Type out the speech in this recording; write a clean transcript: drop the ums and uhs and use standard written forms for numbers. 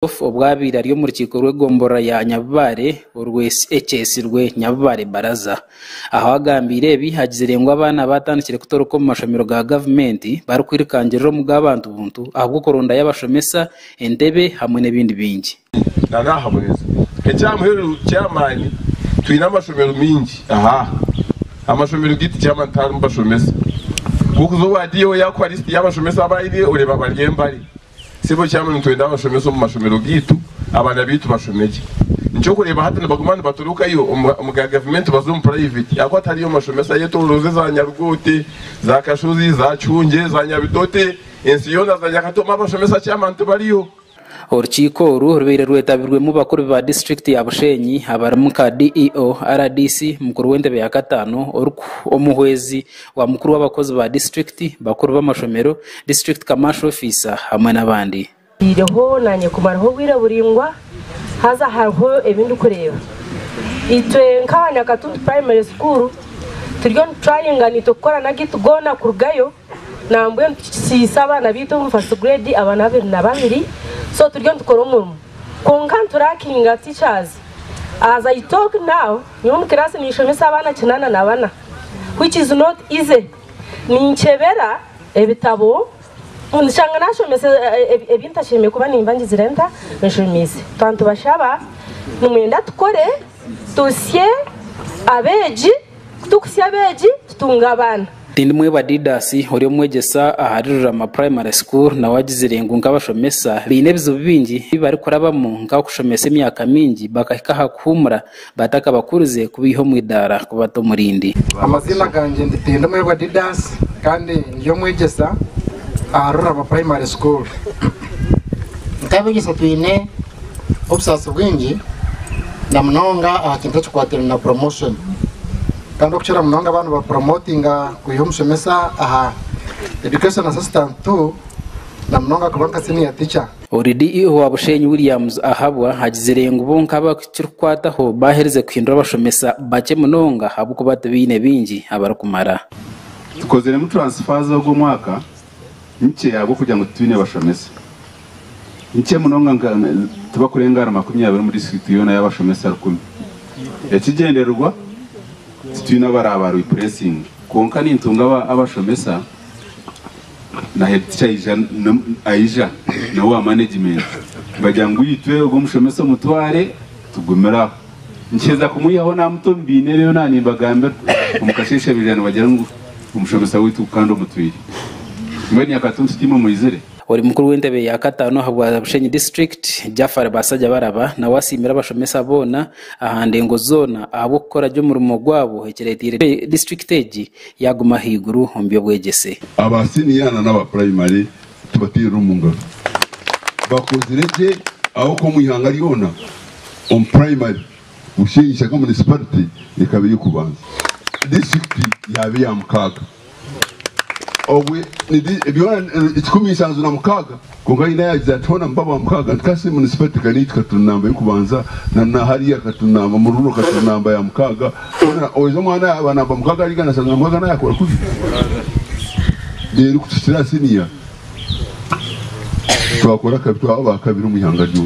obwabira ryo mu rukiko rw'egombora ya Nyabare urw'ekyesi rwe Nyabare baraza aho agambire bihagizirengwa abana batandikire kutoroka mu mashomero ga gavumenti bari kwirikangirira mu bw'abantu buntu ahubwo koronda y'abashomesa endebe hamwe n'ibindi bingi narahaboneza ecyamuheru cyamani twina amashomero mingi amashomero giti cyamantara mu bashomesa kuko zo wadiyo yakwa list y'abashomesa abayire ureba baryembari sibo cyamani twenda abashomesa mu mashomero gitu abana bitu bashomeje nicyo kureba hata n'abagumana baturuka iyo mu government bazo mu private yako atari yo mashomesa yeto uruze za Nyarugote za Kashuzi za Cyunge za Nyabitote ensiyona za Nyakatoma abashomesa cyamani bariyo urukiko ruhurubire rwetabirwe mu bakuru ba district ya Bushenyi abaramuka DEO RDC mukuru w'endebe ya gatano omuhwezi wa mukuru w'abakozi ba district bakuru b'amashomero district commercial officer hamwe n'abandi ireho nanye kumaraho wiraburingwa haza harho ebindu kureba itwe nk'abanya Katuntu primary school turyo trying and itokora nagitugona kurugayo nambwe sisaba nabitu first grade abana babiri so turyo tukora umurimo konkantrakinga teachers as I talk now nyum class ni shomesa abana kinana nabana which is not easy ni nchebera ebitabo unshanga nashomesa ebintashime kuba nimbangize renta nshomese tantu bashaba numwenda tukore dossier abeji tukusya abeji tutunga abana Tindimwe badidasi uri umwegesa aharirura ama primary school na wagizirengu nk'abashomesa binebizo bingi bari kurabamo ngaho kushomesa imyaka mingi bakahika hakumura bataka bakuruze kubiho mu idara kubato murindi amazina ganje nditindimwe badidasi kandi yo mwegesa aharura ama primary school nkabigisa twine obsasa bwingi na mnonga akinta chukwatira na promotion kandi okuchira mnonga abantu ba promotinga kuyomushomesa education assistant to na mnonga kubanka senior teacher Oridi wa Bushenyi Williams ahabwa hagizirengu bonka bakirkwataho bahereze kwindura abashomesa bake munonga habuko batabine bingi abarakumara tukozere mu transfer zo mwaka nce yabo kujya ngo twine abashomesa nce munonga tubakurengara 20 muri district yona y'abashomesa 10 yakigenderwa twina barabaru pressing konka nintunga abashomesa na head teacher aija na wa management bajyangu yitwe ubwo mushomesa mutware tugumera ncheza kumuyaho na mutombine rero nani bagambe umukashesha bijana bagira ngo umushomesa witu kandi umutwiri mbeni akatuntu timo muizere uri mukuru w'endebe ya gatano habwa Bushenyi district Jafar basajya baraba na wasimira abashomesa bona ahandengo zona abo gukora ryo murimo gwabo hekeretire district age yaguma higuru eby'obwegyese abasiniyana n'aba primary tubatira umunga bakozereke aho ko mwihanga ryona on primary Bushenyi shaka municipality ikabiri kubanza district yabi ya Mukaga owe ebyona ikumisanzu na Mukaga kongaina yagize atona mbaba Mukaga nkase municipality kanitwa tunamba y'ikubanza na hariya katunamba mu rulo katunamba ya Mukaga ozo mwana abana ba Mukaga ari gana sanzu Mukaga na yakora kuzi rero kutira siniya twakora kabitwa abakabiri mu ihanga ryo